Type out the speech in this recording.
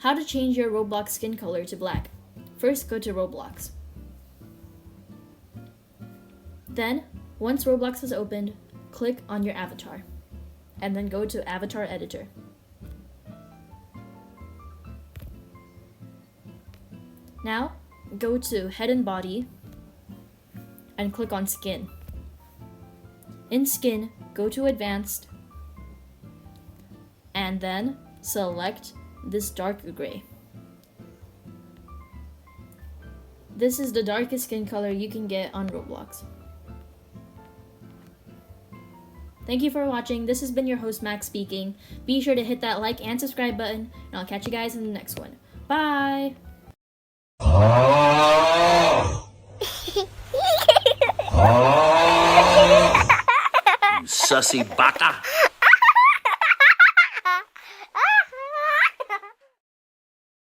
How to change your Roblox skin color to black. First, go to Roblox. Then, once Roblox is opened, click on your avatar, and then go to Avatar Editor. Now, go to Head and Body, and click on Skin. In Skin, go to Advanced, and then select this dark gray. This is the darkest skin color you can get on Roblox. Thank you for watching. This has been your host, Max, speaking. Be sure to hit that like and subscribe button, and I'll catch you guys in the next one. Bye! Sussy bata.